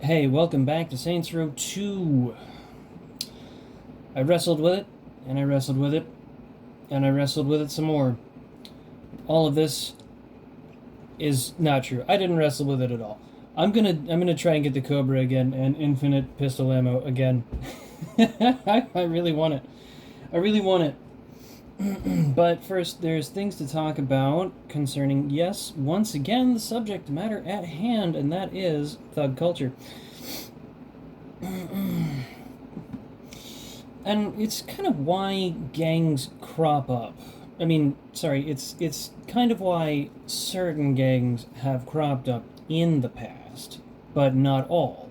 Hey, welcome back to Saints Row 2. I wrestled with it, and I wrestled with it, and I wrestled with it some more. All of this is not true. I didn't wrestle with it at all. I'm gonna try and get the Cobra again and infinite pistol ammo again. I really want it. I really want it. But first, there's things to talk about concerning, yes, once again, the subject matter at hand, and that is thug culture. And it's kind of why gangs crop up. I mean, sorry, it's kind of why certain gangs have cropped up in the past, but not all,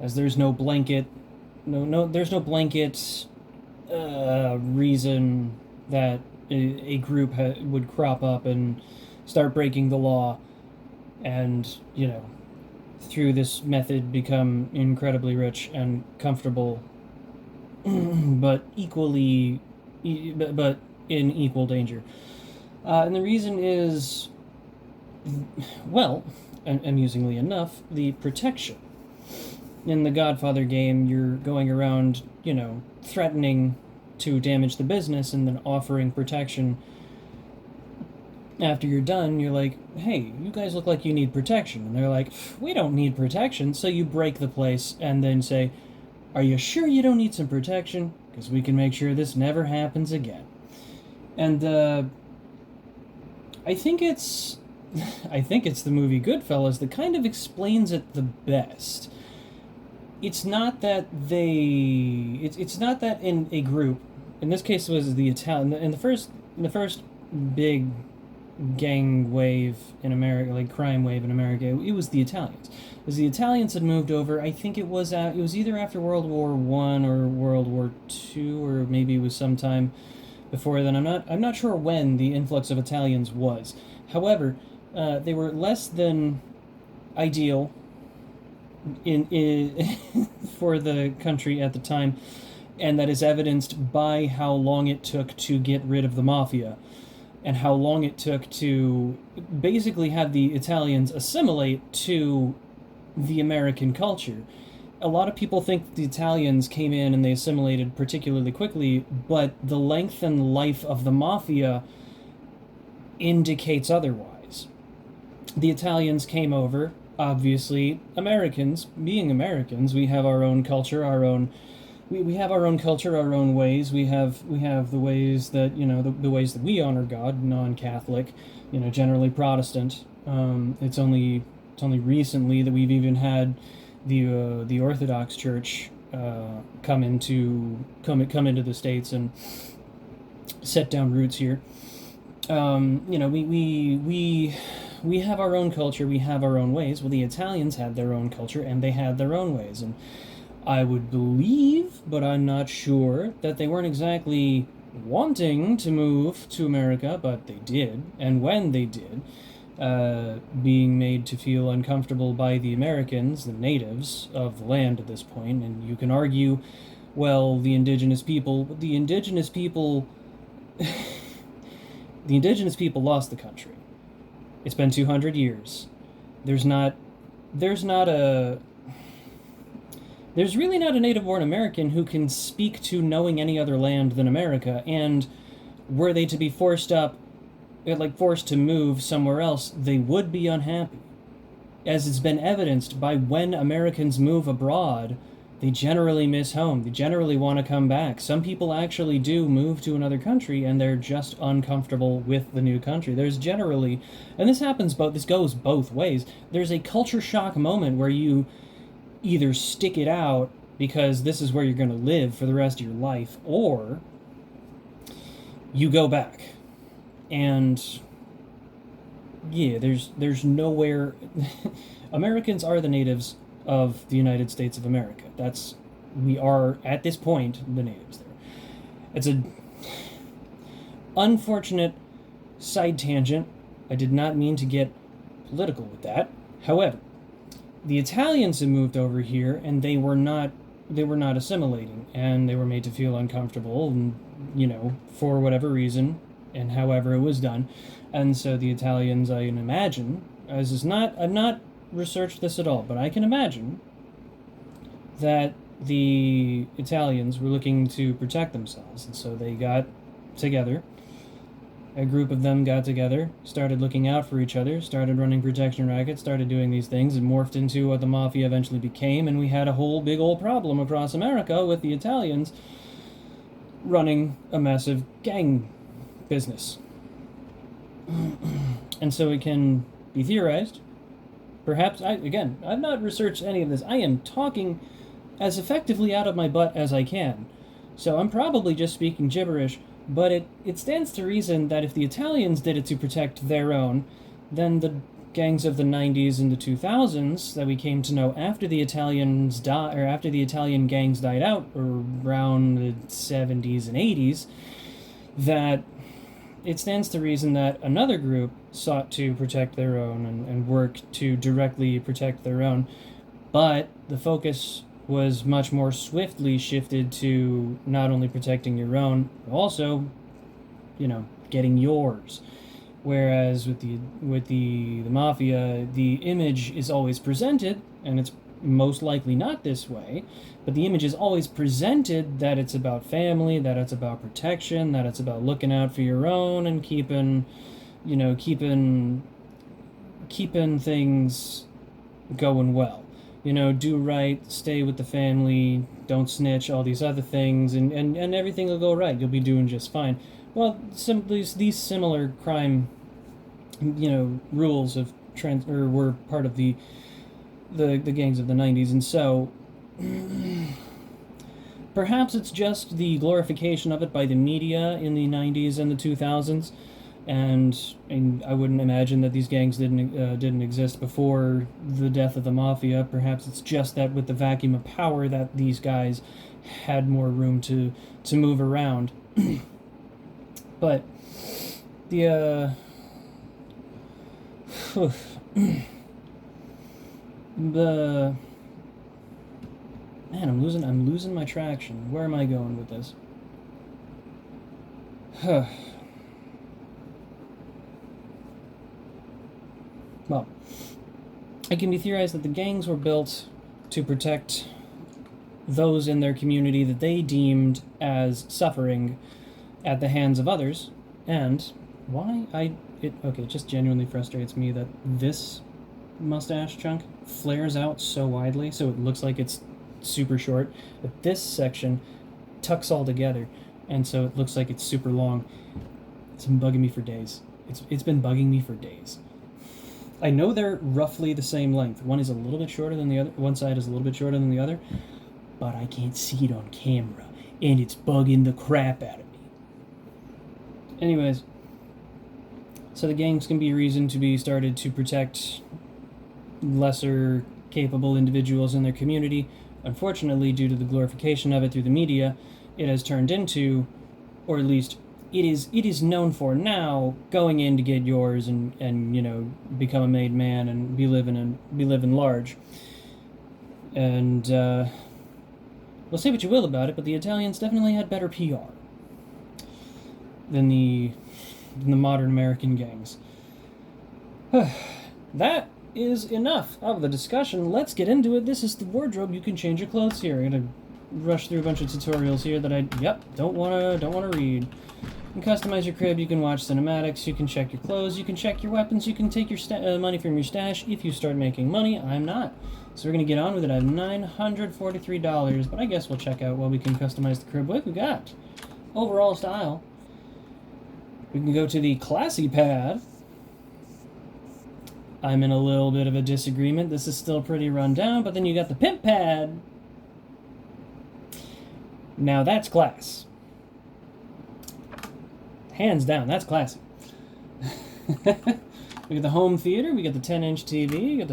as there's no blanket, there's no blanket reason that a group would crop up and start breaking the law, and through this method become incredibly rich and comfortable, but but in equal danger. And the reason is, well, amusingly enough, the protection. In the Godfather game, you're going around, threatening to damage the business and then offering protection. After you're done, you're like, hey, you guys look like you need protection. And they're like, we don't need protection. So you break the place and then say, are you sure you don't need some protection? Because we can make sure this never happens again. And I think it's I think it's the movie Goodfellas that kind of explains it the best. It's not that it's not that in a group. In this case, it was the Italian. In the first big gang wave in America, like crime wave in America, it was the Italians. Because the Italians had moved over. I think it was either after World War One or World War Two, or maybe it was sometime before then. I'm not sure when the influx of Italians was. However, they were less than ideal in for the country at the time, and that is evidenced by how long it took to get rid of the mafia, and how long it took to basically have the Italians assimilate to the American culture. A lot of people think the Italians came in and they assimilated particularly quickly, but the length and life of the mafia indicates otherwise. The Italians came over, obviously. Americans, being Americans, we have our own culture, we have our own culture, our own ways. We have the ways that the ways that we honor God, non-Catholic, generally Protestant. It's only recently that we've even had the Orthodox Church come into the States and set down roots here. We have our own culture, we have our own ways. Well, the Italians had their own culture and they had their own ways, and I would believe, but I'm not sure, that they weren't exactly wanting to move to America, but they did, and when they did, being made to feel uncomfortable by the Americans, the natives of the land at this point. And you can argue, well, the indigenous people the indigenous people lost the country. It's been 200 years. There's really not a native-born American who can speak to knowing any other land than America, and were they to be forced to move somewhere else, they would be unhappy. As it's been evidenced by when Americans move abroad, they generally miss home. They generally want to come back. Some people actually do move to another country and they're just uncomfortable with the new country. There's generally, and this goes both ways. There's a culture shock moment where you either stick it out because this is where you're going to live for the rest of your life, or you go back. And yeah, there's nowhere. Americans are the natives of the United States of America. We are at this point the natives there. It's a unfortunate side tangent. I did not mean to get political with that. However, the Italians had moved over here and they were not assimilating, and they were made to feel uncomfortable, and for whatever reason and however it was done. And so the Italians, I can imagine, I've not researched this at all, but I can imagine that the Italians were looking to protect themselves, and so they got together. A group of them got together, started looking out for each other, started running protection rackets, started doing these things, and morphed into what the mafia eventually became, and we had a whole big old problem across America with the Italians running a massive gang business. And so it can be theorized. Perhaps, I've not researched any of this. I am talking as effectively out of my butt as I can. So I'm probably just speaking gibberish, but it stands to reason that if the Italians did it to protect their own, then the gangs of the 90s and the 2000s that we came to know after the Italians or after the Italian gangs died out around the 70s and 80s, that it stands to reason that another group sought to protect their own and work to directly protect their own, but the focus was much more swiftly shifted to not only protecting your own, but also, getting yours. Whereas with the mafia, the image is always presented, and it's most likely not this way, but the image is always presented that it's about family, that it's about protection, that it's about looking out for your own and keeping things going well. Do right, stay with the family, don't snitch, all these other things, and everything will go right. You'll be doing just fine. Well, these similar crime, rules of were part of the gangs of the 90s, and so perhaps it's just the glorification of it by the media in the 90s and the 2000s. And I wouldn't imagine that these gangs didn't exist before the death of the mafia. Perhaps it's just that with the vacuum of power that these guys had more room to move around. But the the man, I'm losing my traction. Where am I going with this? Well, it can be theorized that the gangs were built to protect those in their community that they deemed as suffering at the hands of others. And it just genuinely frustrates me that this mustache chunk flares out so widely, so it looks like it's super short, but this section tucks all together, and so it looks like it's super long. It's been bugging me for days. It's been bugging me for days. I know they're roughly the same length. One is a little bit shorter than the other. One side is a little bit shorter than the other, but I can't see it on camera, and it's bugging the crap out of me. Anyways, so the gangs can be a reason to be started to protect lesser capable individuals in their community. Unfortunately, due to the glorification of it through the media, it has turned into, or at least it is known for now, going in to get yours and become a made man and be living large. And well, say what you will about it, but the Italians definitely had better PR than the modern American gangs. That is enough of the discussion. Let's get into it. This is the wardrobe. You can change your clothes here. I'm gonna rush through a bunch of tutorials here that don't wanna read. You can customize your crib, you can watch cinematics, you can check your clothes, you can check your weapons, you can take your money from your stash if you start making money. I'm not. So we're going to get on with it. I have $943, but I guess we'll check out what we can customize the crib with. We got overall style. We can go to the classy pad. I'm in a little bit of a disagreement. This is still pretty run down, but then you got the pimp pad. Now that's class. Hands down, that's classy. We got the home theater, we got the 10-inch TV, we got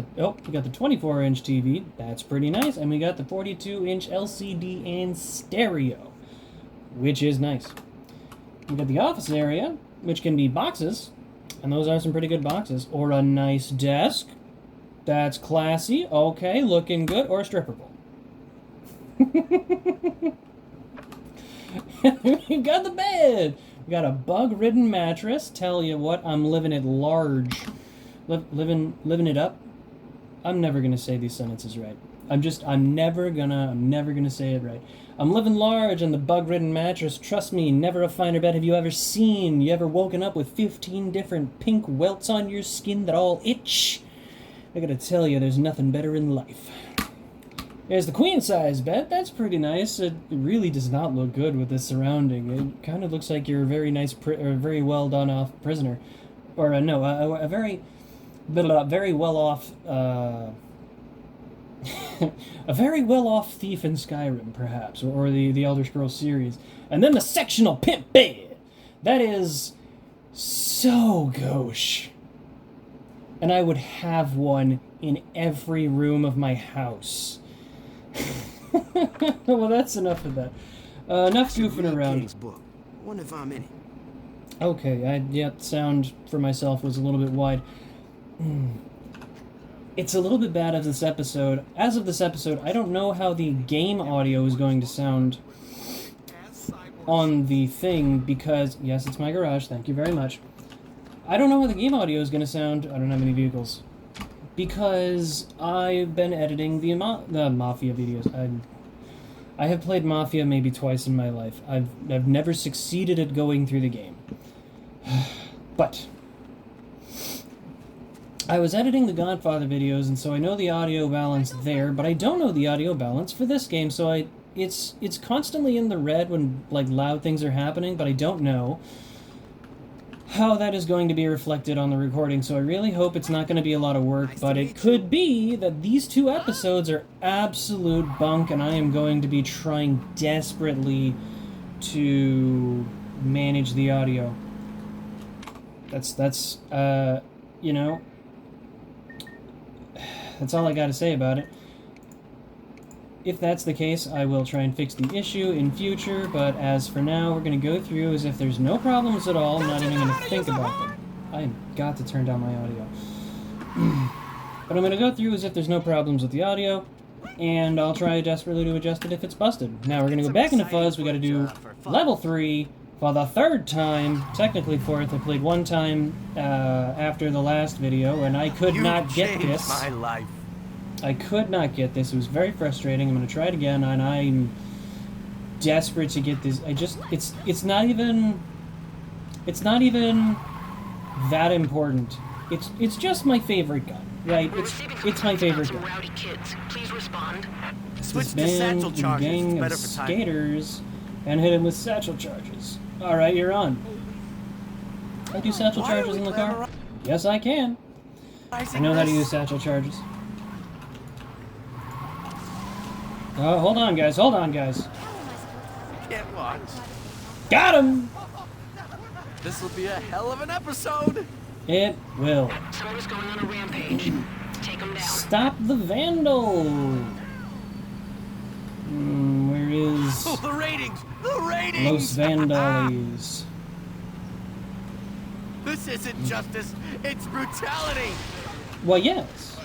the 24-inch TV, that's pretty nice, and we got the 42-inch LCD and stereo, which is nice. We got the office area, which can be boxes, and those are some pretty good boxes, or a nice desk, that's classy, okay, looking good, or a stripper pole. We've got the bed. We got a bug-ridden mattress. Tell you what, I'm living it large. Living it up. I'm never gonna say these sentences right. I'm never gonna say it right. I'm living large on the bug-ridden mattress. Trust me, never a finer bed have you ever seen. You ever woken up with 15 different pink welts on your skin that all itch? I gotta tell you, there's nothing better in life. There's the queen-size bed. That's pretty nice. It really does not look good with the surrounding. It kind of looks like you're a very nice, or very well done off prisoner, or no, a very well off, a very well off thief in Skyrim, perhaps, or the Elder Scrolls series. And then the sectional pimp bed. That is so gauche. And I would have one in every room of my house. Well, that's enough of that. Enough goofing around. Wonder if I'm in it. Okay, the sound for myself was a little bit wide. It's a little bit bad of this episode. As of this episode, I don't know how the game audio is going to sound on the thing because, yes, it's my garage, thank you very much. I don't know how the game audio is going to sound. I don't have any vehicles. Because I've been editing the Mafia videos. I have played Mafia maybe twice in my life. I've never succeeded at going through the game. But I was editing the Godfather videos, and so I know the audio balance there, but I don't know the audio balance for this game, so it's constantly in the red when like loud things are happening, but I don't know how that is going to be reflected on the recording, so I really hope it's not going to be a lot of work, but it could be that these 2 episodes are absolute bunk, and I am going to be trying desperately to manage the audio. That's you know, that's all I gotta say about it. If that's the case, I will try and fix the issue in future, but as for now, we're going to go through as if there's no problems at all, not even going to think about them. I've got to turn down my audio. But I'm going to go through as if there's no problems with the audio, and I'll try desperately to adjust it if it's busted. Now we're going to go back into Fuzz. We got to do level 3 for the 3rd time, technically 4th. I played 1 time after the last video, and I could not get this. My life. I could not get this. It was very frustrating. I'm going to try it again, and I'm desperate to get this. It's not even that important. It's just my favorite gun, right? It's my favorite gun. Rowdy kids. Please respond. Switch to satchel charges. Gang of Better for time. skaters and hit him with satchel charges. All right, you're on. Can I do satchel charges in the car? Yes, I can. I know how to use satchel charges. Oh, hold on, guys. Hold on, guys. Can't watch. Got him! This will be a hell of an episode. It will. Someone's going on a rampage. Take them down. Stop the vandal! Where is Oh, the ratings! The ratings! Los Vandales? This isn't justice. It's brutality. Well, yes.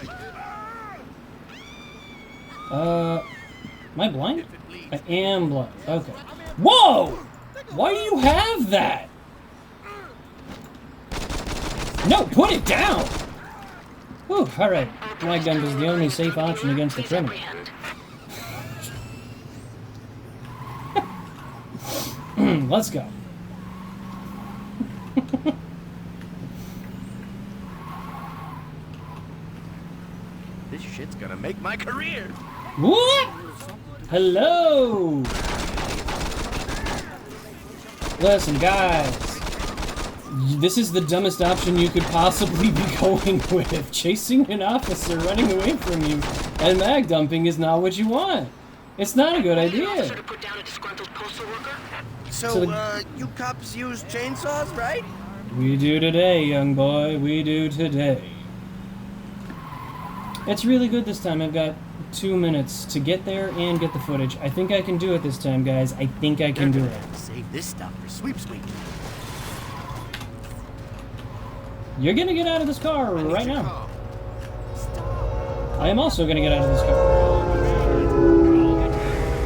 Am I blind? I am blind. Okay. Whoa! Why do you have that? No, put it down! Whew, alright. My gun is the only safe option against the criminal. Let's go. This shit's gonna make my career. What? Hello! Listen, guys. This is the dumbest option you could possibly be going with. Chasing an officer running away from you and mag dumping is not what you want. It's not a good idea. So, you cops use chainsaws, right? We do today, young boy. We do today. It's really good this time. I've got 2 minutes to get there and get the footage. I think I can do it this time, guys. I think I can do it. Save this stuff for sweeps week. You're gonna get out of this car right now. I am also gonna get out of this car.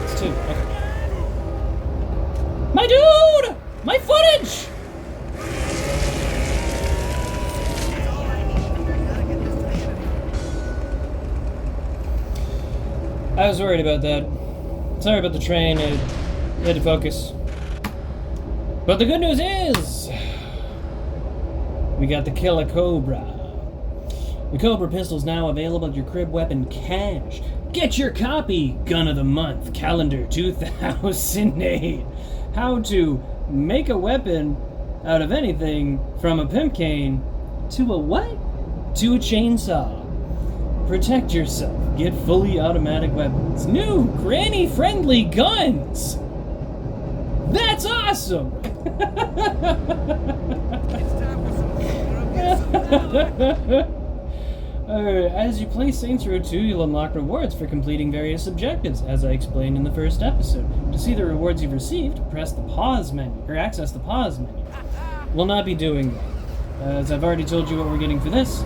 It's 2. Okay. My dude! My footage! I was worried about that. Sorry about the train, it had to focus. But the good news is, we got the Killer Cobra. The Cobra pistol's now available at your crib weapon cache. Get your copy, Gun of the Month, calendar 2008. How to make a weapon out of anything from a pimp cane to a what? To a chainsaw. Protect yourself. Get fully automatic weapons. New granny-friendly guns! That's awesome! As you play Saints Row 2, you'll unlock rewards for completing various objectives, as I explained in the first episode. To see the rewards you've received, press the pause menu, or access the pause menu. We'll not be doing that, as I've already told you what we're getting for this,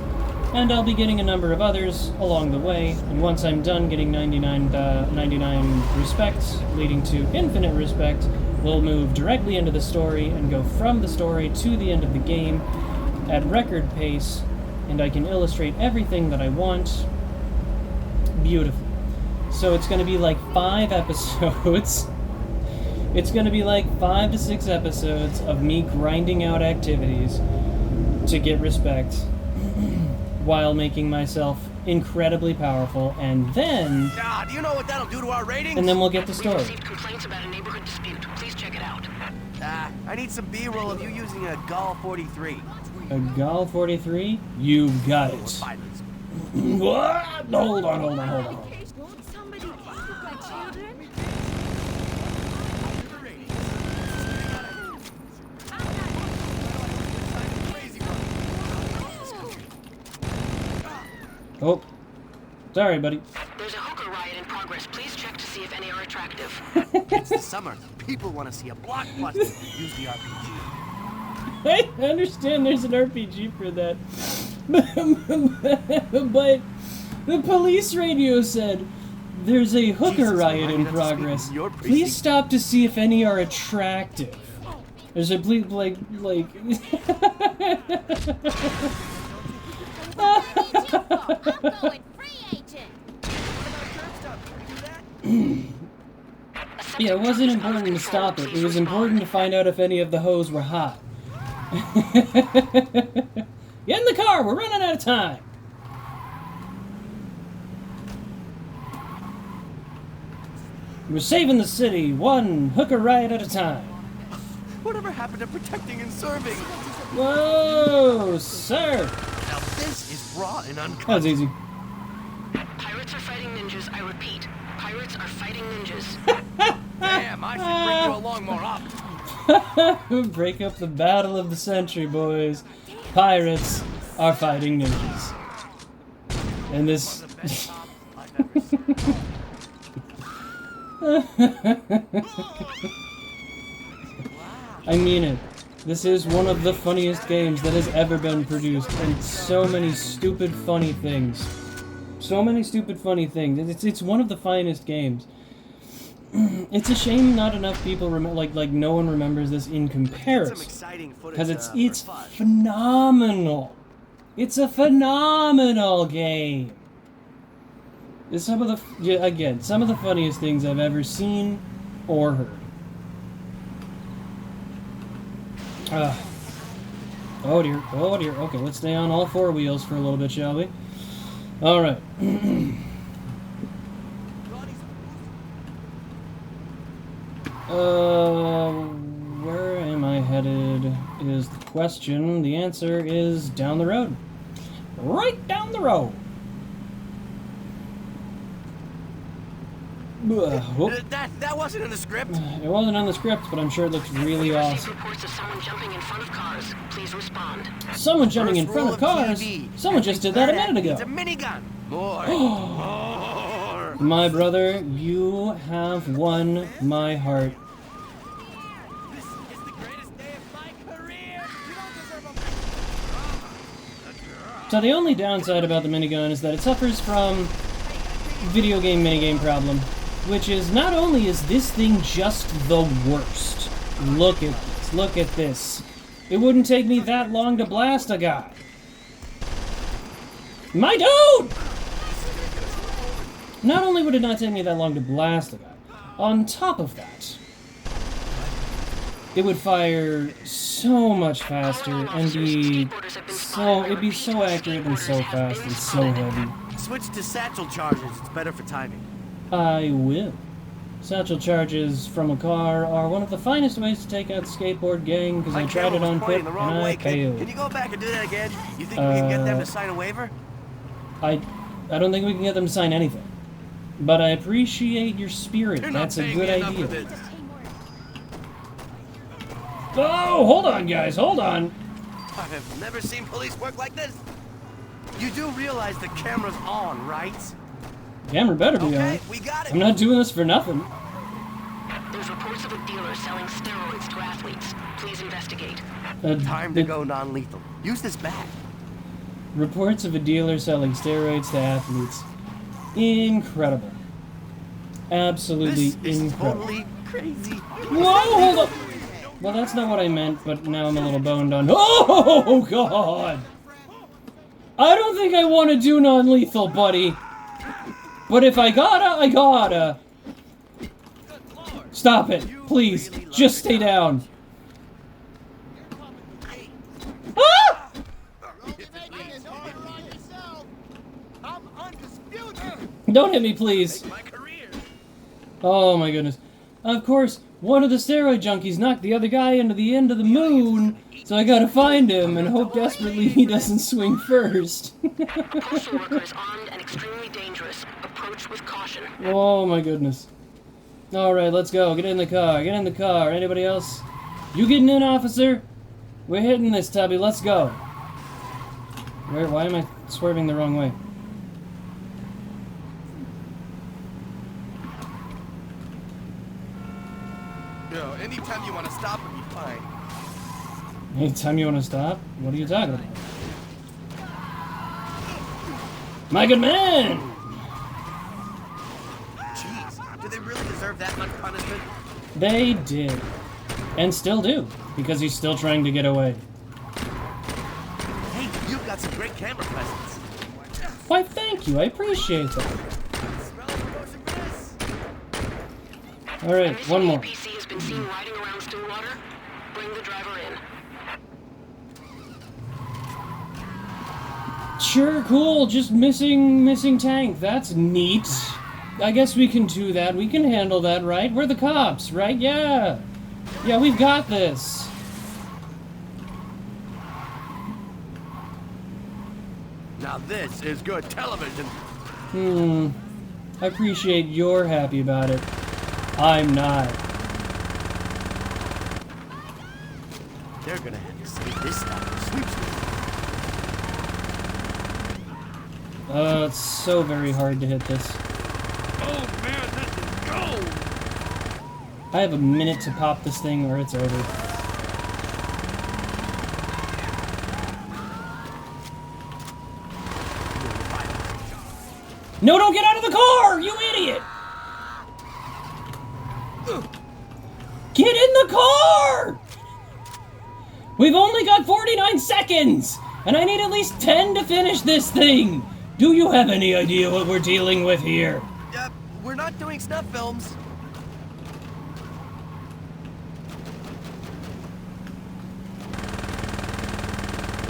and I'll be getting a number of others along the way, and once I'm done getting 99 respects, leading to infinite respect, we'll move directly into the story and go from the story to the end of the game at record pace, and I can illustrate everything that I want beautifully. So it's going to be like 5 episodes. It's going to be like 5 to 6 episodes of me grinding out activities to get respect while making myself incredibly powerful, and then... do you know what that'll do to our ratings? And then we'll get the We story. received complaints about a neighborhood dispute. Please check it out. I need some B-roll of you using a Gall 43. A Gall 43? You've got it. Pilots. What? Hold on. Won't somebody keep my children? Oh. Sorry, buddy. There's a hooker riot in progress. Please check to see if any are attractive. It's the summer. People want to see a blockbuster. Use the RPG. I understand there's an RPG for that. But the police radio said there's a hooker Jesus, riot am I in gonna have to progress. speak in your Please precinct? stop to see if any are attractive. There's a like I'm going free agent. Yeah, it wasn't important to stop it. It was important to find out if any of the hoes were hot. Get in the car, we're running out of time. We're saving the city, one hooker riot at a time. Whatever happened to protecting and serving? Whoa, sir. Now this is raw and That uncut. was easy. Pirates are fighting ninjas. I repeat, pirates are fighting ninjas. Damn, I should bring you along more often. Break up the battle of the century, boys. Pirates are fighting ninjas. And this... I mean it. This is one of the funniest games that has ever been produced, and so many stupid funny things. So many stupid funny things. It's one of the finest games. It's a shame not enough people remember, like no one remembers this in Some comparison, exciting footage. because it's for fun. phenomenal. It's a phenomenal game. It's some of the some of the funniest things I've ever seen or heard. Oh dear. Okay, let's stay on all 4 wheels for a little bit, shall we? All right. Where am I headed is the question. The answer is down the road. Right down the road. Whoop. That wasn't in the script. It wasn't on the script, but I'm sure it looks really We received awesome. reports of someone jumping in front of cars. Please respond. Someone jumping in First front rule of cars? TV. Someone just did that a minute It's a ago. minigun. More. More. My brother, you have won my heart. This is the greatest day of my career. You don't deserve a... So the only downside about the minigun is that it suffers from video game minigame problem, which is not only is this thing just the worst. Look at this. Look at this. It wouldn't take me that long to blast a guy. My dude! Not only would it not take me that long to blast the guy, on top of that, it would fire so much faster and it'd be so accurate and so fast and so heavy. Switch to satchel charges. It's better for timing. I will. Satchel charges from a car are one of the finest ways to take out the skateboard gang because I tried it on foot and I failed. Can you go back and do that again? You think we can get them to sign a waiver? I don't think we can get them to sign anything. But I appreciate your spirit. That's a good idea. Oh, hold on, guys. Hold on. I have never seen police work like this. You do realize the camera's on, right? Camera better be on. Okay, we got it. I'm not doing this for nothing. There's reports of a dealer selling steroids to athletes. Please investigate. Time to go non-lethal. Use this bag. Reports of a dealer selling steroids to athletes. Incredible. Absolutely This is incredible. totally crazy. Whoa, hold up! Well, that's not what I meant, but now I'm a little boned on. Oh, God! I don't think I want to do non-lethal, buddy. But if I gotta, I gotta. Stop it, please. Just stay down. Ah! Don't hit me, please. Oh my goodness. Of course, one of the steroid junkies knocked the other guy into the end of the moon, so I gotta find him and hope desperately he doesn't swing first. Postal worker is armed and extremely dangerous. Approach with caution. Oh my goodness. Alright, let's go. Get in the car. Get in the car. Anybody else? You getting in, officer? We're hitting this, Tubby. Let's go. Why am I swerving the wrong way? Yo, anytime you want to stop, it'll be fine. Anytime you want to stop? What are you talking about? My good man! Jeez, do they really deserve that much punishment? They did. And still do. Because he's still trying to get away. Hey, you've got some great camera presence. Why, thank you. I appreciate that. Smell the motion for this. Alright, one more. PC has been seen riding around Stillwater. Bring the driver in. Sure, cool. Just missing tank. That's neat. I guess we can do that. We can handle that, right? We're the cops, right? Yeah. Yeah, we've got this. Now this is good television. I appreciate you're happy about it. I'm not. They're gonna have to save this stuff for sweepstakes. It's so very hard to hit this. Oh man, this is gold! I have a minute to pop this thing or it's over. No, don't get out of the car, you idiot! Get in the car! We've only got 49 seconds! And I need at least 10 to finish this thing! Do you have any idea what we're dealing with here? We're not doing snuff films.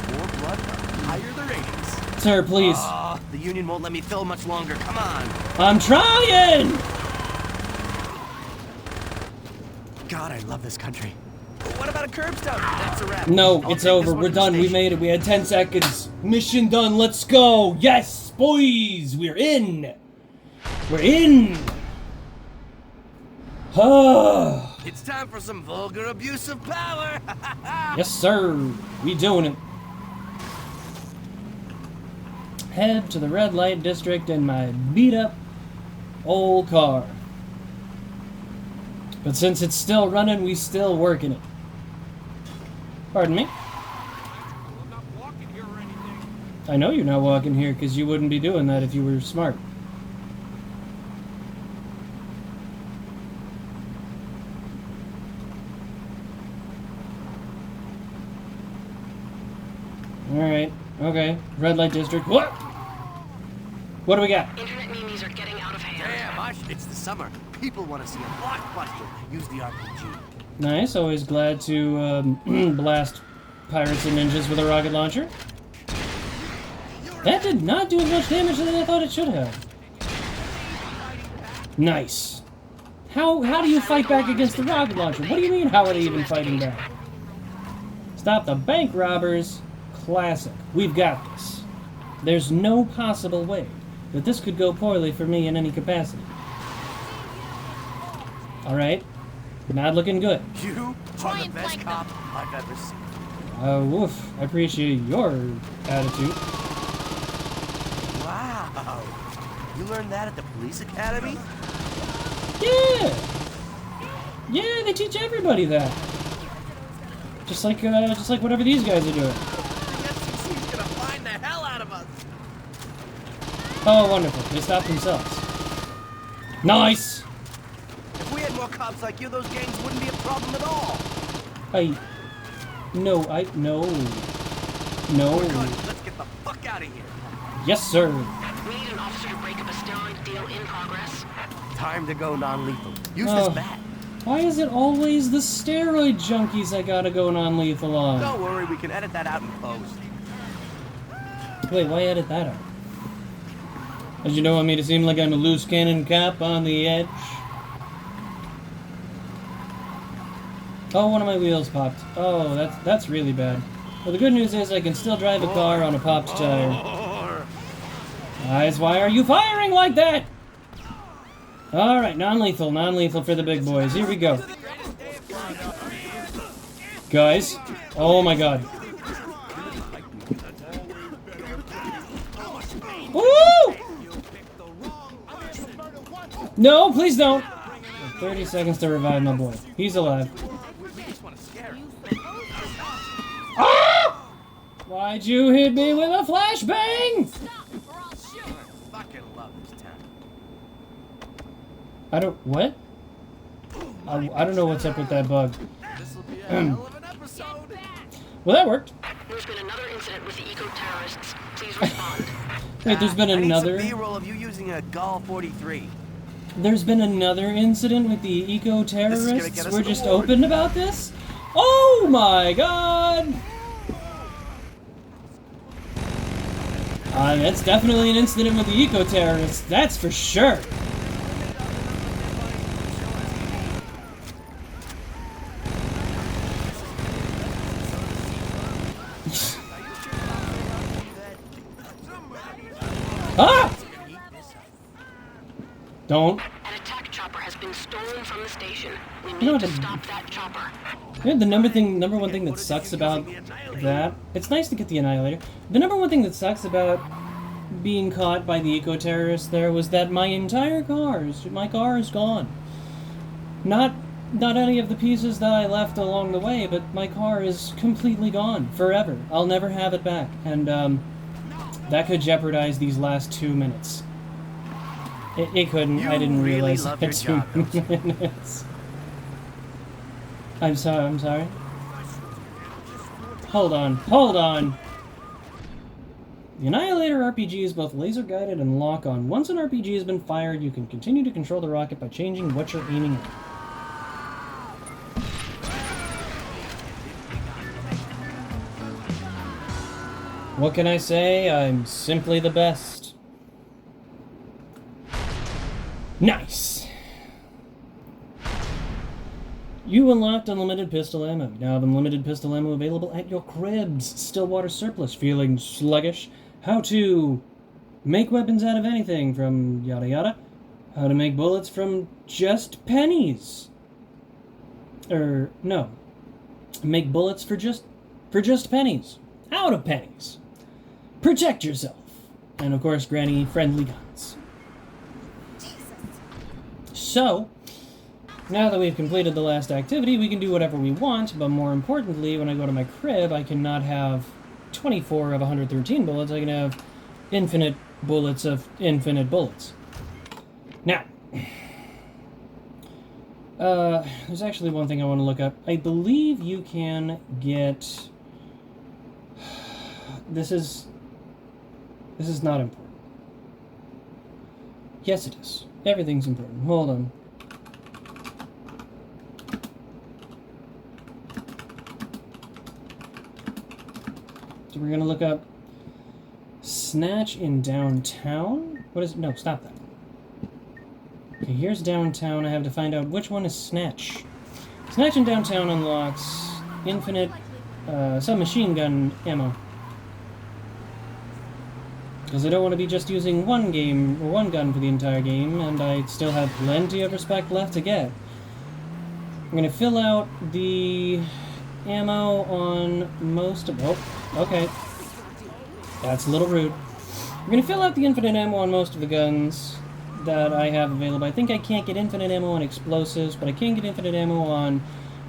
The more blood, the higher the ratings. Sir, please. The union won't let me film much longer. Come on. I'm trying! God, I love this country. What about a curb stop? That's a wrap. No, I'll it's take over. this one We're to the done. We station. made it. We had 10 seconds. Mission done. Let's go. Yes, boys. We're in. We're in. Ah. It's time for some vulgar abuse of power. Yes, sir. We doing it. Head to the red light district in my beat up old car. But since it's still running, we still working it. Pardon me? I'm not walking here or anything. I know you're not walking here because you wouldn't be doing that if you were smart. Alright, okay. Red light district. What? What do we got? Internet memes are getting out of hand. gosh, it's the summer. People want to see a blockbuster. Use the RPG. Nice. Always glad to blast pirates and ninjas with a rocket launcher. That did not do as much damage as I thought it should have. Nice. How do you fight back against the rocket launcher? What do you mean, how are they even fighting back? Stop the bank robbers. Classic. We've got this. There's no possible way that this could go poorly for me in any capacity. Alright. Not looking good. You are the best cop I've ever seen. Woof. I appreciate your attitude. Wow. You learned that at the police academy? Yeah! Yeah, they teach everybody that. Just like whatever these guys are doing. The FCC's gonna find the hell out of us. Oh, wonderful. They stopped themselves. Nice! If we had more cops like you, those gangs wouldn't be a problem at all. No. We're good. Let's get the fuck out of here. Yes, sir. We need an officer to break up a steroid deal in progress. Time to go non-lethal. Use this bat. Why is it always the steroid junkies I gotta go non-lethal on? Don't worry, we can edit that out in post. Wait, why edit that out? As you don't want me to seem like I'm a loose cannon cop on the edge? Oh, one of my wheels popped. Oh, that's really bad. Well, the good news is I can still drive a car on a popped tire. Guys, why are you firing like that? Alright, non-lethal for the big boys. Here we go. Guys. Oh my god. Woo! No, please don't. 30 seconds to revive my boy. He's alive. Ah! Why'd you hit me with a flashbang? Fucking love this town. What? I don't know what's up with that bug. This'll be a hell of an episode. Well, that worked. There's been another incident with the eco-terrorists. Please respond. Wait, there's been another... I need some B-roll of you using a Gall 43. There's been another incident with the eco-terrorists? We're just forward. open about this? Oh my god! That's definitely an incident with the eco-terrorists, that's for sure. Ah! Don't. An attack chopper has been stolen from the station. We You need know to what the- stop that chopper. Yeah, the number one thing that sucks about that, it's nice to get the Annihilator. The number one thing that sucks about being caught by the eco-terrorists there was that my car is gone. Not any of the pieces that I left along the way, but my car is completely gone, forever. I'll never have it back, and that could jeopardize these last 2 minutes. It couldn't. You I didn't really realize love that your 2 job, minutes. I'm sorry. Hold on. The Annihilator RPG is both laser-guided and lock-on. Once an RPG has been fired, you can continue to control the rocket by changing what you're aiming at. What can I say? I'm simply the best. Nice! You unlocked unlimited pistol ammo. You now have unlimited pistol ammo available at your cribs. Stillwater surplus. Feeling sluggish? How to make weapons out of anything from yada yada. How to make bullets from just pennies. No. Make bullets for just pennies. Out of pennies. Protect yourself. And of course, granny-friendly guns. So, now that we've completed the last activity, we can do whatever we want, but more importantly, when I go to my crib, I can not have 24 of 113 bullets, I can have infinite bullets of infinite bullets. Now, there's actually one thing I want to look up. I believe you can get... This is not important. Yes, it is. Everything's important. Hold on. So we're gonna look up Snatch in downtown? What is... No, stop that. Okay, here's downtown. I have to find out which one is Snatch. Snatch in downtown unlocks infinite submachine gun ammo. Because I don't want to be just using one gun for the entire game, and I still have plenty of respect left to get. I'm going to fill out the ammo on most of... Oh, okay. That's a little rude. I'm going to fill out the infinite ammo on most of the guns that I have available. I think I can't get infinite ammo on explosives, but I can get infinite ammo on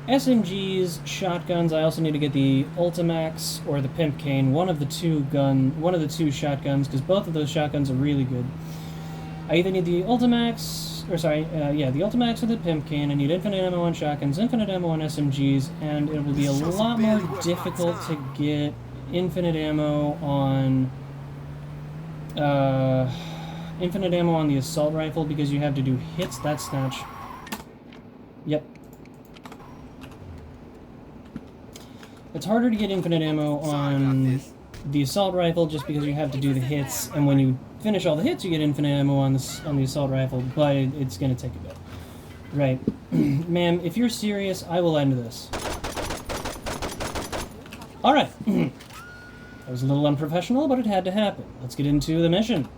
SMGs, shotguns. I also need to get the Ultimax or the Pimp Cane, one of the two shotguns, because both of those shotguns are really good. I either need the Ultimax, the Ultimax or the Pimp Cane. I need infinite ammo on shotguns, infinite ammo on SMGs, and it will be a lot more difficult to get infinite ammo on the assault rifle because you have to do hits. That's Snatch. Yep. It's harder to get infinite ammo on the assault rifle just because you have to do the hits, and when you finish all the hits you get infinite ammo on the assault rifle, but it's going to take a bit. Right. Ma'am, if you're serious, I will end this. Alright. That was a little unprofessional, but it had to happen. Let's get into the mission.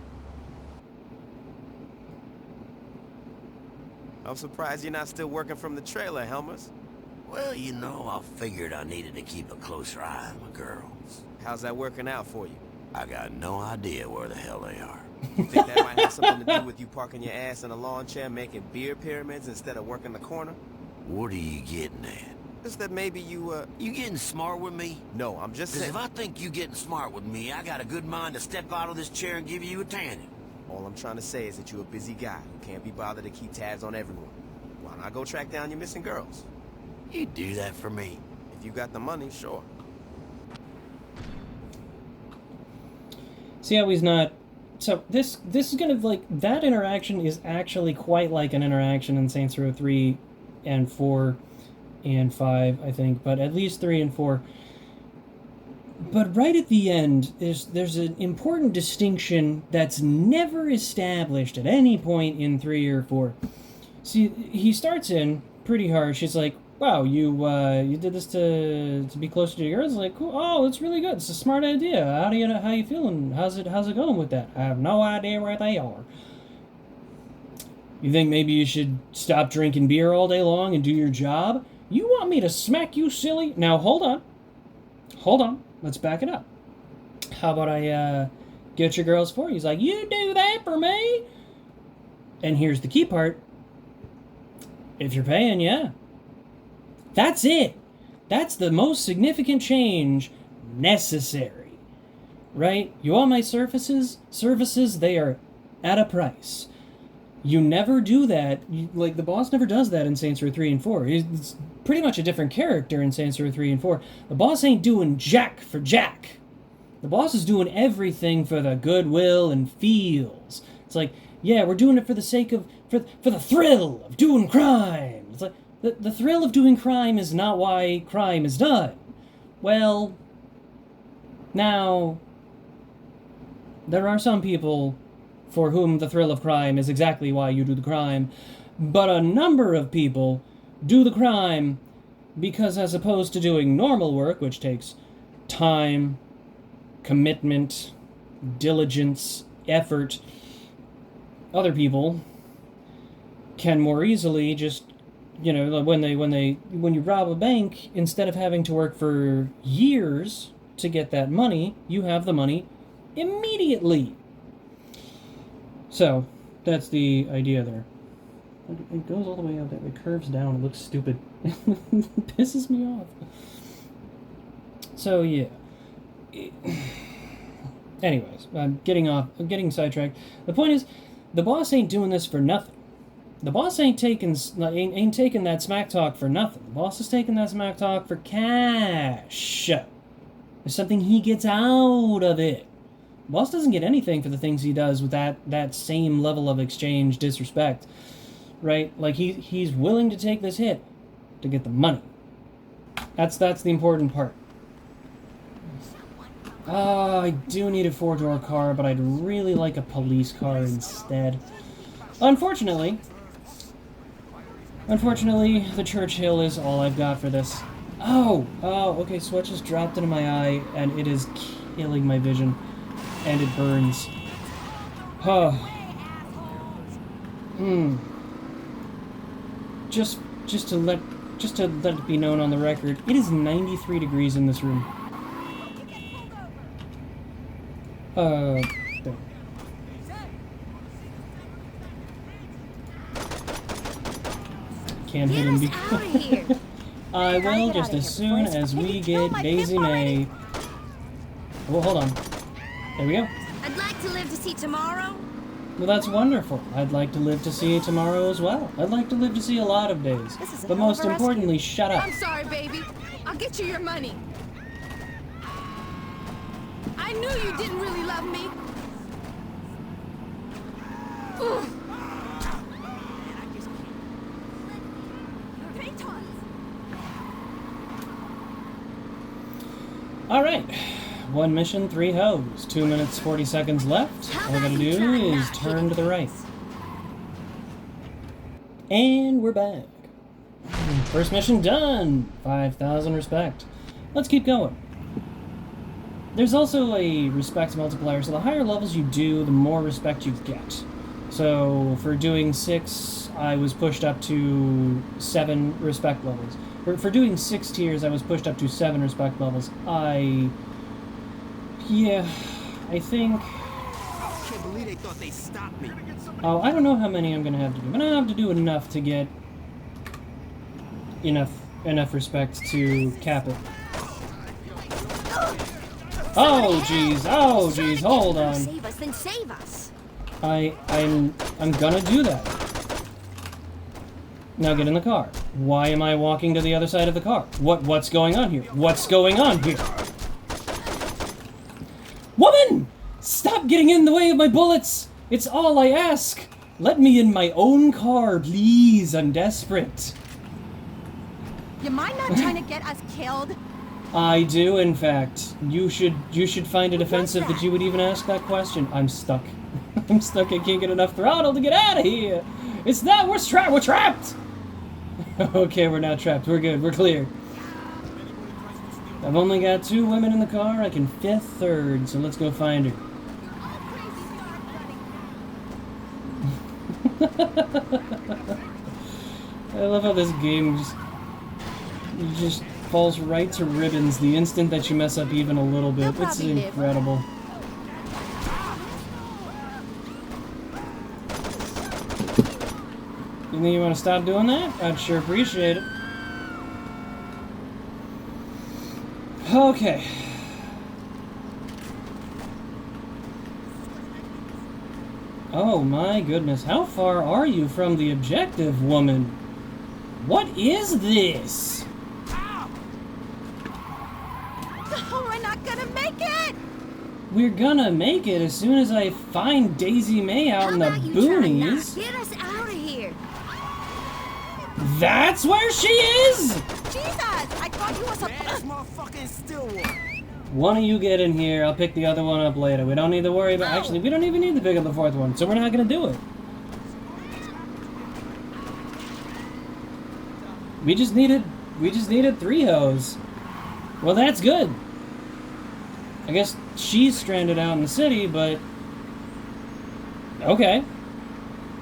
I'm surprised you're not still working from the trailer, Helmers. Well, you know, I figured I needed to keep a closer eye on my girls. How's that working out for you? I got no idea where the hell they are. You think that might have something to do with you parking your ass in a lawn chair making beer pyramids instead of working the corner? What are you getting at? Just that maybe you getting smart with me? No, I'm just Because saying... if I think you getting smart with me, I got a good mind to step out of this chair and give you a tanning. All I'm trying to say is that you're a busy guy who can't be bothered to keep tabs on everyone. Why not go track down your missing girls? You do that for me? If you got the money, sure. See how he's not... So, this is gonna, like, that interaction is actually quite like an interaction in Saints Row 3 and 4 and 5, I think, but at least 3 and 4. But right at the end, there's an important distinction that's never established at any point in 3 or 4. See, he starts in pretty harsh. He's like, wow, you did this to be closer to your girls? Like, cool. Oh, it's really good. It's a smart idea. How you feeling? How's it going with that? I have no idea where they are. You think maybe you should stop drinking beer all day long and do your job? You want me to smack you, silly? Now, hold on. Let's back it up. How about I get your girls for you? He's like, you do that for me? And here's the key part. If you're paying, yeah. That's it. That's the most significant change necessary. Right? You want my services? Services, they are at a price. You never do that. Like, the boss never does that in Saints Row 3 and 4. It's pretty much a different character in Saints Row 3 and 4. The boss ain't doing jack for jack. The boss is doing everything for the goodwill and feels. It's like, yeah, we're doing it for the sake of, for the thrill of doing crime. It's like, the thrill of doing crime is not why crime is done. Well, now, there are some people for whom the thrill of crime is exactly why you do the crime, but a number of people do the crime because, as opposed to doing normal work, which takes time, commitment, diligence, effort, other people can more easily just, you know, when you rob a bank, instead of having to work for years to get that money, you have the money immediately. So, that's the idea there. It goes all the way out there. It curves down. It looks stupid. It pisses me off. So, yeah. Anyways, I'm getting sidetracked. The point is, the boss ain't doing this for nothing. The boss ain't taking that smack talk for nothing. The boss is taking that smack talk for cash. There's something he gets out of it. Boss doesn't get anything for the things he does with that same level of exchange disrespect, right? Like he's willing to take this hit to get the money. That's the important part. I do need a 4-door car, but I'd really like a police car instead. Unfortunately, the Churchill is all I've got for this. Oh, okay, sweat just dropped into my eye, and it is killing my vision, and it burns. Just to let it be known on the record, it is 93 degrees in this room. There. Can't hit him because I will just as soon as we get Daisy May. Well, hold on. There we go. I'd like to live to see tomorrow. Well, that's wonderful. I'd like to live to see tomorrow as well. I'd like to live to see a lot of days. But most importantly, shut up. I'm sorry, baby. I'll get you your money. I knew you didn't really love me. Ugh. Alright. 1 mission, 3 hoes. 2 minutes, 40 seconds left. All I gotta do is turn to the right. And we're back. First mission done! 5,000 respect. Let's keep going. There's also a respect multiplier, so the higher levels you do, the more respect you get. So for doing 6, I was pushed up to 7 respect levels. For doing 6 tiers, I was pushed up to 7 respect levels. I think... I can't believe they thought they stopped me. Oh, I don't know how many I'm gonna have to do. I'm gonna have to do enough to get enough respect to cap it. Oh jeez, hold on. Save us, then save us. I'm gonna do that. Now get in the car. Why am I walking to the other side of the car? What's going on here? What's going on here? Woman! Stop getting in the way of my bullets! It's all I ask! Let me in my own car, please. I'm desperate. You mind not trying to get us killed? I do, in fact. You should find it offensive that you would even ask that question. I'm stuck. I'm stuck. I can't get enough throttle to get out of here. It's that we're trapped. Okay, we're not trapped. We're good. We're clear. I've only got 2 women in the car. I can fit 3rd, so let's go find her. I love how this game just falls right to ribbons the instant that you mess up even a little bit. It's incredible. You think you want to stop doing that? I'd sure appreciate it. Okay. Oh my goodness, how far are you from the objective, woman? What is this? Oh, we're not gonna make it! We're gonna make it as soon as I find Daisy May out in the boonies. Get us out of here! That's where she is? Jesus! I thought you was a... Baddest motherfucker in Stillwater. One of you get in here, I'll pick the other one up later. We don't need to worry about... Actually, we don't even need to pick up the 4th one, so we're not gonna do it. We just needed 3 hoes. Well, that's good. I guess she's stranded out in the city, but... Okay.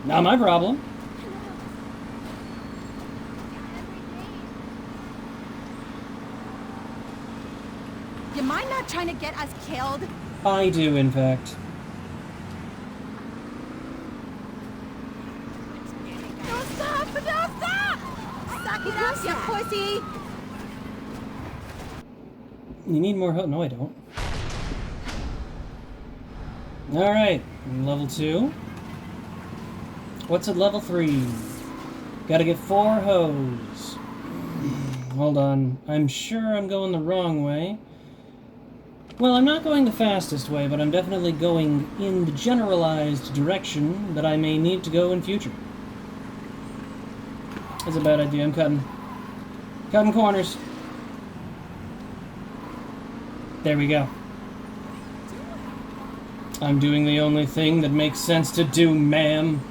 Not my problem. You mind not trying to get us killed? I do, in fact. Don't stop! Don't stop! Suck it up, you pussy! You need more help? No, I don't. Alright, level 2. What's at level 3? Gotta get 4 hoes. Hold on. I'm sure I'm going the wrong way. Well, I'm not going the fastest way, but I'm definitely going in the generalized direction that I may need to go in future. That's a bad idea. I'm cutting. Cutting corners. There we go. I'm doing the only thing that makes sense to do, ma'am.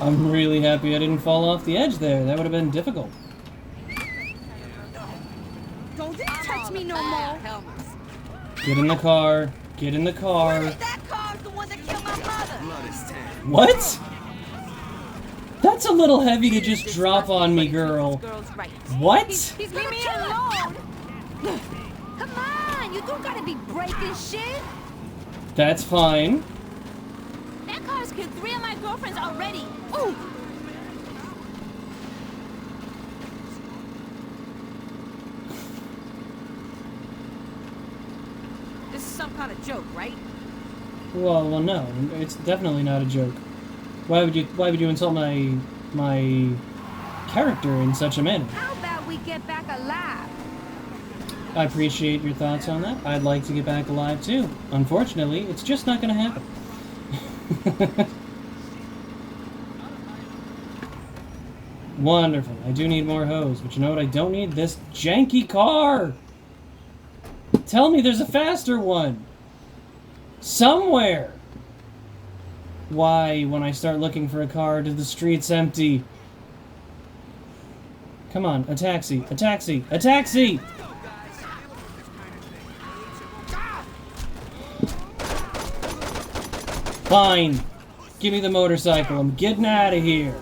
I'm really happy I didn't fall off the edge there. That would have been difficult. Don't touch me no more. Get in the car. Get in the car. That car's the one that killed my mother. What? That's a little heavy to just drop on me, girl. What? He's leave me alone. Come on, you don't gotta be breaking shit. That's fine. That car's killed 3 of my girlfriends already. Ooh. This is some kind of joke, right? Well, no. It's definitely not a joke. Why would you insult my character in such a manner? How about we get back alive? I appreciate your thoughts on that. I'd like to get back alive too. Unfortunately, it's just not going to happen. Wonderful. I do need more hose, but you know what? I don't need this janky car. Tell me there's a faster one. Somewhere. Why, when I start looking for a car, do the streets empty? Come on, a taxi, a taxi, a taxi! Fine. Give me the motorcycle. I'm getting out of here.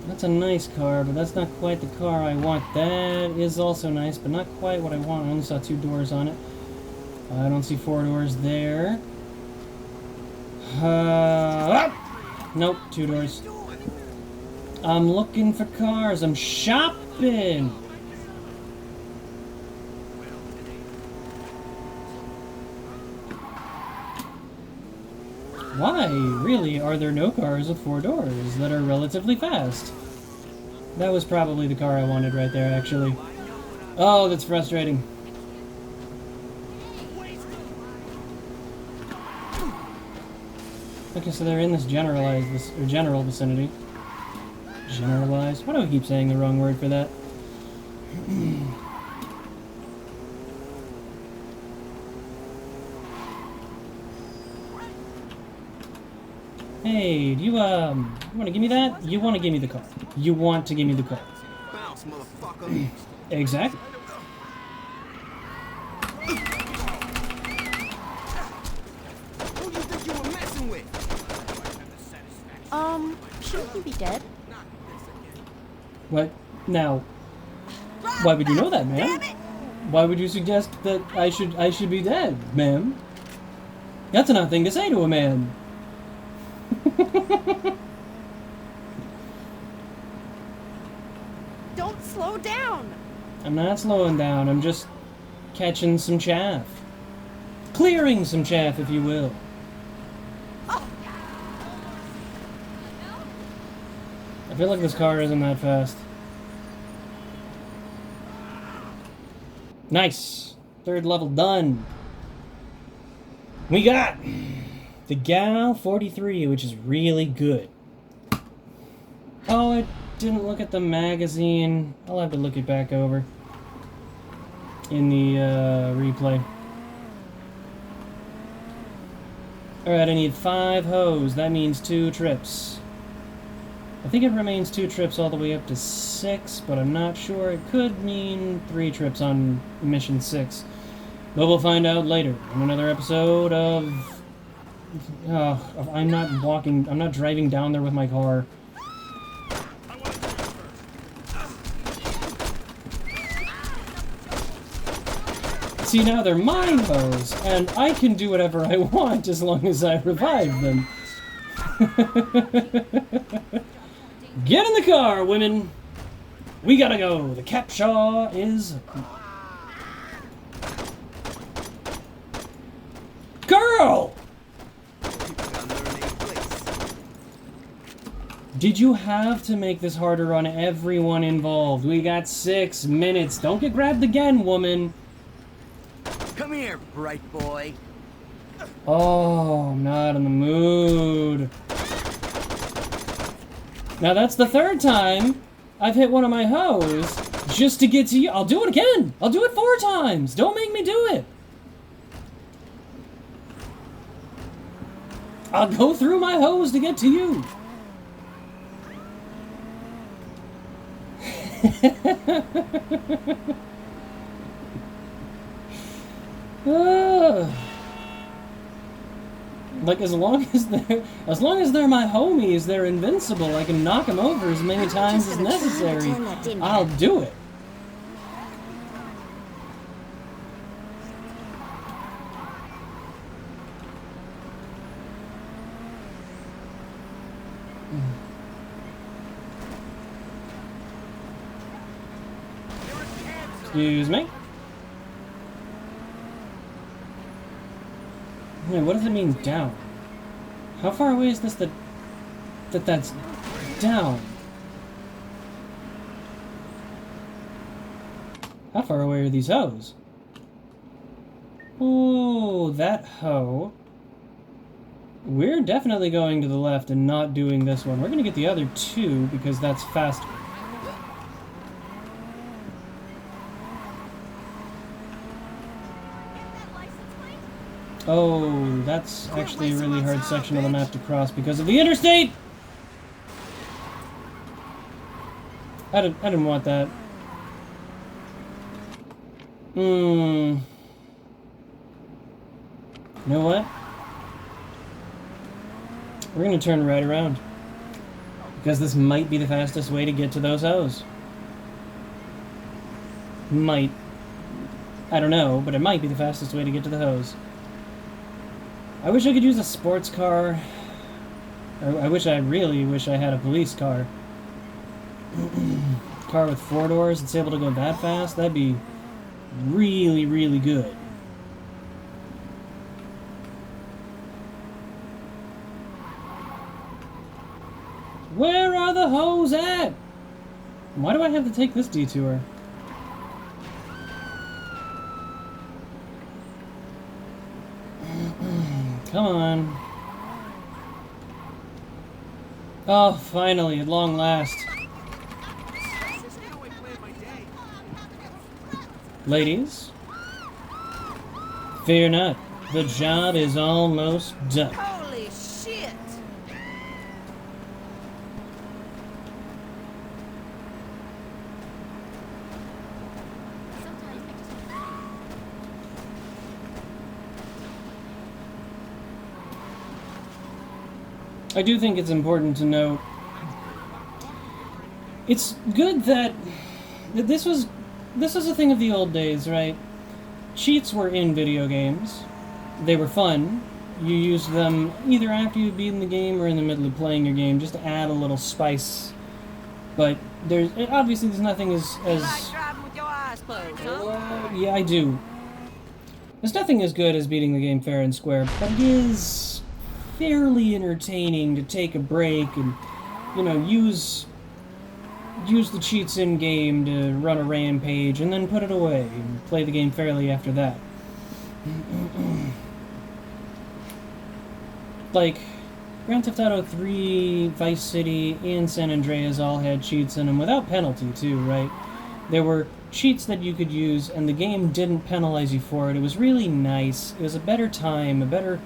That's a nice car, but that's not quite the car I want. That is also nice, but not quite what I want. I only saw 2 doors on it. I don't see 4 doors there. Nope, 2 doors. I'm looking for cars. I'm shopping. Why, really, are there no cars with 4 doors that are relatively fast? That was probably the car I wanted right there, actually. Oh, that's frustrating. Okay, so they're in this general vicinity. Generalized? Why do I keep saying the wrong word for that? Hey, do you want to give me that? You want to give me the car. You want to give me the car. Bounce, motherfucker. Exactly. Who do you think you were messing with? Shouldn't you be dead? What? Now, why would you know that, ma'am? Why would you suggest that I should be dead, ma'am? That's an odd thing to say to a man. Don't slow down. I'm not slowing down. I'm just catching some chaff. Clearing some chaff, if you will. I feel like this car isn't that fast. Nice. 3rd level done. We got the Gal 43, which is really good. Oh, I didn't look at the magazine. I'll have to look it back over in the replay. Alright, I need 5 hose. That means 2 trips. I think it remains 2 trips all the way up to 6, but I'm not sure. It could mean 3 trips on mission 6. But we'll find out later in another episode of... I'm not driving down there with my car. See, now they're mine hose, and I can do whatever I want as long as I revive them. Get in the car, women! We gotta go. The captcha is... Girl! Did you have to make this harder on everyone involved? We got 6 minutes. Don't get grabbed again, woman. Come here, bright boy. Oh, I'm not in the mood. Now that's the 3rd time I've hit one of my hoes just to get to you. I'll do it again. I'll do it 4 times. Don't make me do it. I'll go through my hose to get to you. Like as long as they're my homies, they're invincible. I can knock them over as many times as necessary. I'll do it. Excuse me. Wait, what does it mean, down? How far away is this that's down? How far away are these hoes? Oh, that hoe. We're definitely going to the left and not doing this one. We're going to get the other 2 because that's faster. Oh, that's actually a really hard section of the map to cross because of the interstate! I didn't want that. You know what? We're gonna turn right around. Because this might be the fastest way to get to those hoes. Might. I don't know, but it might be the fastest way to get to the hose. I wish I could use a sports car. Or I really wish I had a police car. Car with 4 doors that's able to go that fast. That'd be really, really good. Where are the hoes at? Why do I have to take this detour? Come on. Oh, finally, at long last. Ladies, fear not. The job is almost done. Holy shit! I do think it's important to note, it's good that this was a thing of the old days, right? Cheats were in video games. They were fun. You used them either after you'd beaten the game or in the middle of playing your game, just to add a little spice. But obviously there's nothing as You like driving with your eyes closed, huh? yeah, I do. There's nothing as good as beating the game fair and square, but it is fairly entertaining to take a break and, you know, use the cheats in game to run a rampage and then put it away and play the game fairly after that. Like Grand Theft Auto 3, Vice City, and San Andreas all had cheats in them without penalty too, right? There were cheats that you could use and the game didn't penalize you for it. It was really nice. It was a better time, a better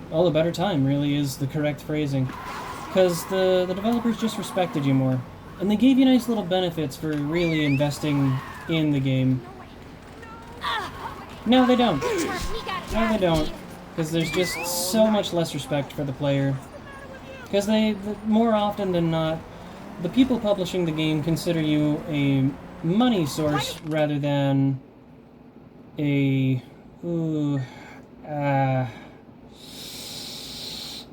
well, a better time really is the correct phrasing. Because the developers just respected you more. And they gave you nice little benefits for really investing in the game. No, they don't. No, they don't. Because there's just so much less respect for the player. Because more often than not, the people publishing the game consider you a money source rather than a...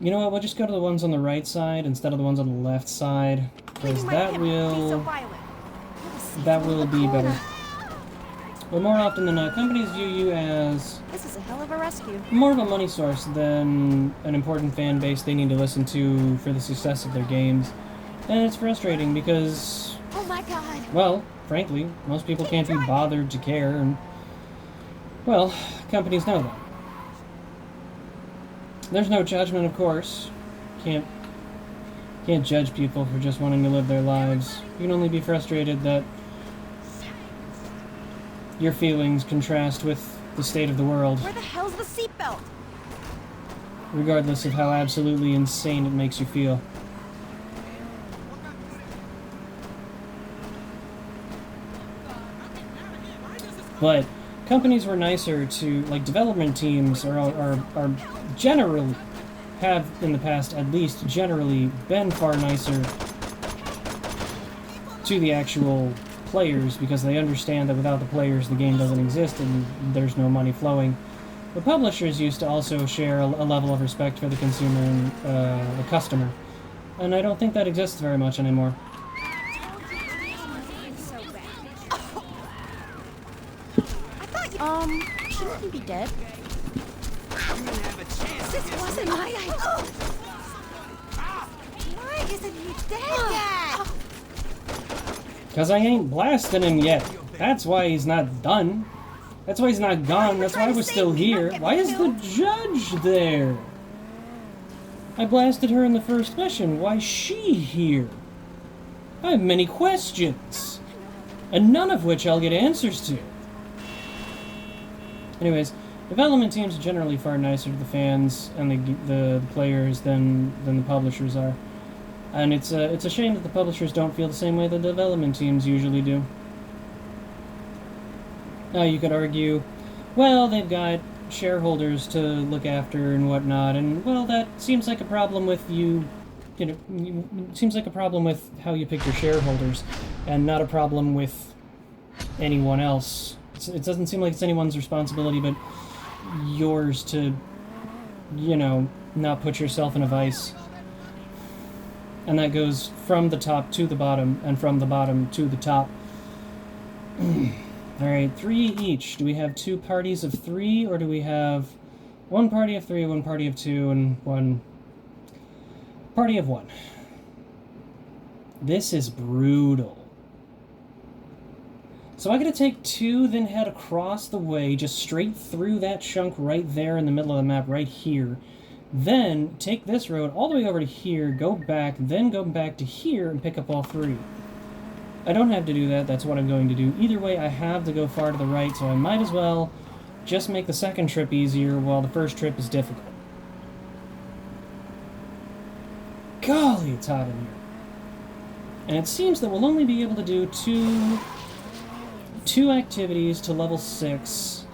You know what, we'll just go to the ones on the right side instead of the ones on the left side, because that will be better. But more often than not, companies view you as This is a hell of a rescue. more of a money source than an important fan base they need to listen to for the success of their games. And it's frustrating because, Oh my god. well, frankly, most people can't be bothered to care, and, well, companies know that. There's no judgment, of course. Can't judge people for just wanting to live their lives. You can only be frustrated that your feelings contrast with the state of the world, Where the hell's the seatbelt? regardless of how absolutely insane it makes you feel. But companies were nicer to, like, development teams are generally, have in the past at least generally been far nicer to the actual players, because they understand that without the players the game doesn't exist and there's no money flowing. The publishers used to also share a level of respect for the consumer and the customer, and I don't think that exists very much anymore. Shouldn't he be dead? This wasn't my idea. Why isn't he dead yet? Because I ain't blasting him yet. That's why he's not done. That's why he's not gone. That's why we're still here. Why is the judge there? I blasted her in the first mission. Why is she here? I have many questions, and none of which I'll get answers to. Anyways, development teams are generally far nicer to the fans and the players than the publishers are. And it's a shame that the publishers don't feel the same way the development teams usually do. Now you could argue, well, they've got shareholders to look after and whatnot, and, well, that seems like a problem with seems like a problem with how you pick your shareholders, and not a problem with anyone else. It doesn't seem like it's anyone's responsibility but yours to, not put yourself in a vice. And that goes from the top to the bottom, and from the bottom to the top. Alright, 3 each. Do we have 2 parties of 3, or do we have 1 party of 3, 1 party of 2, and 1 party of 1? This is brutal. So I gotta take 2, then head across the way, just straight through that chunk right there in the middle of the map, right here. Then take this road all the way over to here, go back, then go back to here and pick up all 3. I don't have to do that, that's what I'm going to do. Either way, I have to go far to the right, so I might as well just make the second trip easier while the first trip is difficult. Golly, it's hot in here. And it seems that we'll only be able to do two activities to level 6.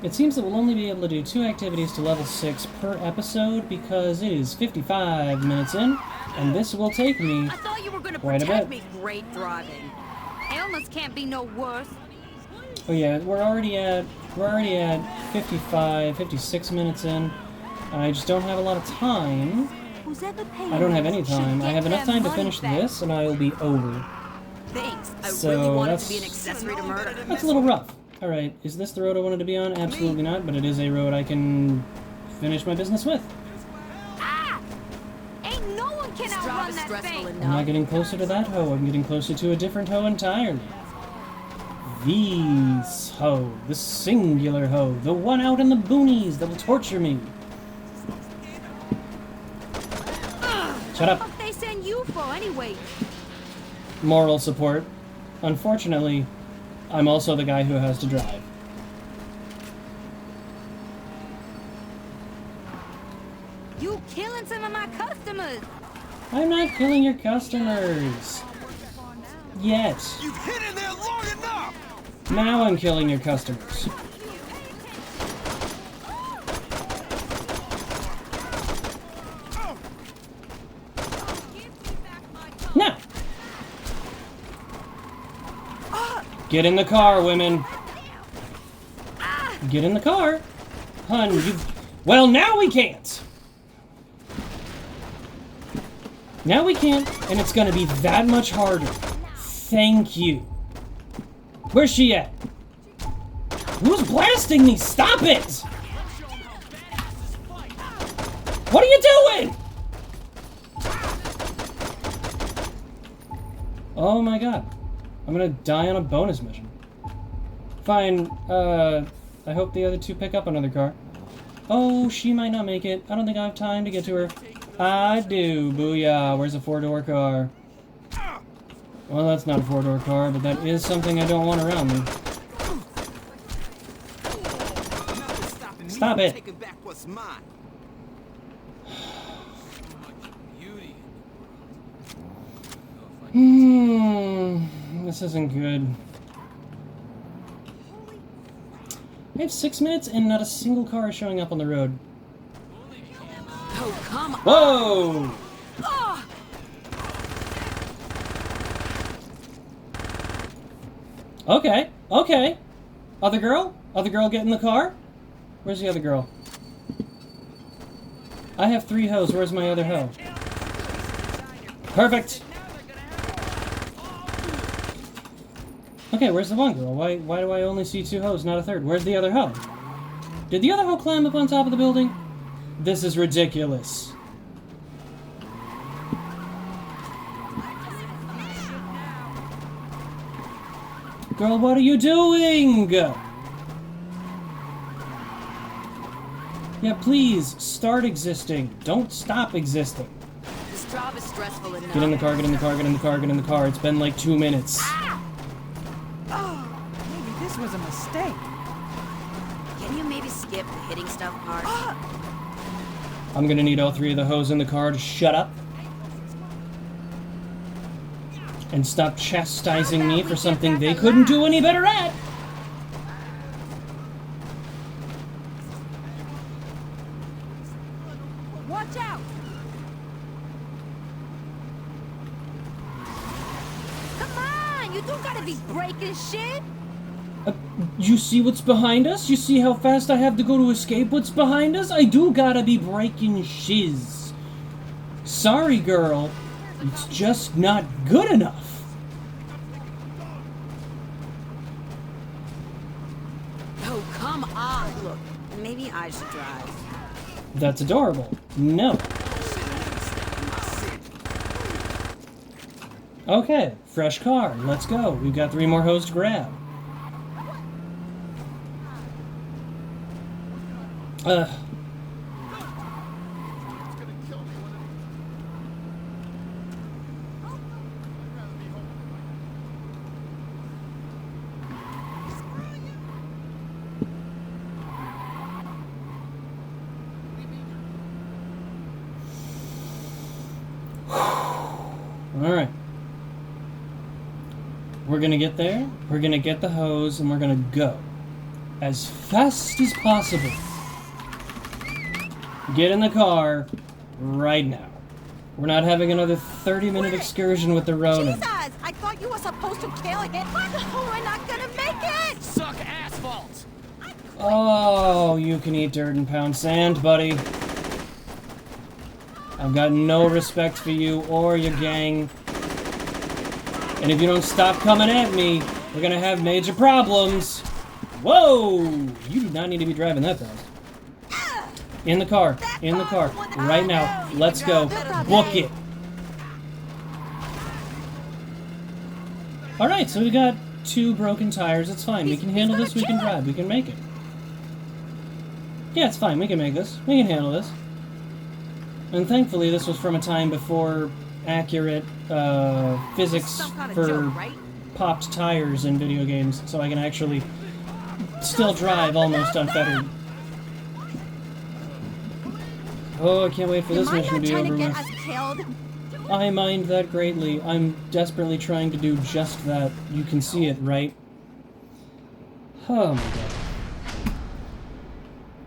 It seems that we'll only be able to do 2 activities to level 6 per episode, because it is 55 minutes in, and this will take me I thought you were gonna quite a protect bit. me. Great driving. Elmas can't be no worse. Oh yeah, we're already at 56 minutes in. I just don't have a lot of time. Who's ever paying I don't have any should time. I get have enough their time to money finish back. this, and I will be over. Thanks. I So really wanted that's- to be an accessory to murder. That's a little rough. Alright, is this the road I wanted to be on? Absolutely not, but it is a road I can finish my business with. Ah! Ain't no one can This job outrun is that stressful thing. I'm not enough. getting closer to that hoe, I'm getting closer to a different hoe entirely. These hoe, the singular hoe, the one out in the boonies that will torture me. Shut up. What they send you for anyway? Moral support. Unfortunately, I'm also the guy who has to drive. You killing some of my customers. I'm not killing your customers. Yet. You've hit in there long enough! Now I'm killing your customers. Now! Get in the car, women. Get in the car. Hun, Well, now we can't. Now we can't, and it's gonna be that much harder. Thank you. Where's she at? Who's blasting me? Stop it! What are you doing? Oh my god. I'm gonna die on a bonus mission. Fine, I hope the other two pick up another car. Oh, she might not make it. I don't think I have time to get to her. I do. Booyah. Where's a 4-door car? Well, that's not a 4-door car, but that is something I don't want around me. Stop it. This isn't good. I have 6 minutes and not a single car is showing up on the road. Oh, come on. Whoa! Okay, okay. Other girl? Other girl get in the car? Where's the other girl? I have 3 hoes. Where's my other hoe? Perfect! Okay, where's the one girl? Why do I only see 2 hoes, not a third? Where's the other hoe? Did the other hoe climb up on top of the building? This is ridiculous. Girl, what are you doing? Yeah, please, start existing. Don't stop existing. This job is stressful enough. Get in the car, get in the car, get in the car, get in the car. It's been like 2 minutes. Maybe this was a mistake. Can you maybe skip the hitting stuff part? I'm gonna need all 3 of the hoes in the car to shut up. And stop chastising me for something they couldn't do any better at. Watch out! Come on! You don't gotta be breaking shit! You see what's behind us? You see how fast I have to go to escape what's behind us? I do gotta be breaking shiz. Sorry, girl. It's just not good enough. Oh, come on. Look, maybe I should drive. That's adorable. No. Okay, fresh car. Let's go. We've got 3 more hoes to grab. Alright. We're gonna get there, we're gonna get the hose, and we're gonna go. As fast as possible. Get in the car right now. We're not having another 30-minute excursion with the Ronin. Jesus! I thought you were supposed to kill it! Oh, we're not gonna make it! Suck asphalt! Oh, you can eat dirt and pound sand, buddy. I've got no respect for you or your gang. And if you don't stop coming at me, we're gonna have major problems. Whoa! You do not need to be driving that fast. In the car. In the car. Right now. Let's go. Book it. Alright, so we got 2 broken tires. It's fine. We can handle this. We can drive. We can make it. Yeah, it's fine. We can make this. We can handle this. And thankfully, this was from a time before accurate physics for popped tires in video games, so I can actually still drive almost unfettered. Oh, I can't wait for this mission to be over with. I mind that greatly. I'm desperately trying to do just that. You can see it, right? Oh my god.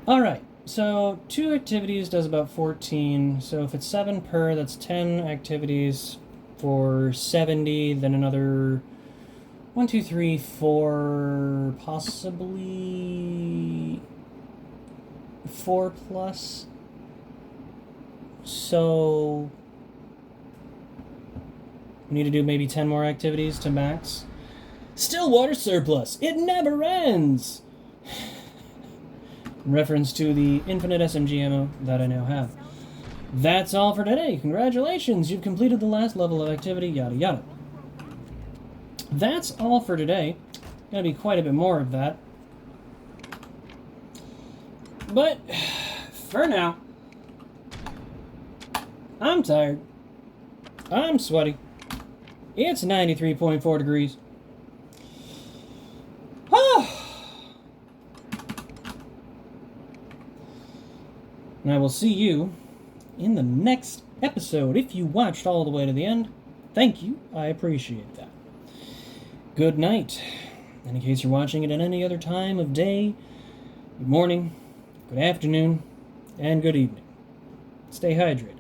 Alright. So, 2 activities does about 14, so if it's 7 per, that's 10 activities for 70, then another 1, 2, 3, 4, possibly 4 plus. So we need to do maybe 10 more activities to max. Still water surplus. It never ends. In reference to the infinite SMG ammo that I now have. That's all for today. Congratulations, you've completed the last level of activity, yada yada. That's all for today. Gonna be quite a bit more of that. But, for now, I'm tired. I'm sweaty. It's 93.4 degrees. And I will see you in the next episode. If you watched all the way to the end, thank you. I appreciate that. Good night. And in case you're watching it at any other time of day, good morning, good afternoon, and good evening. Stay hydrated.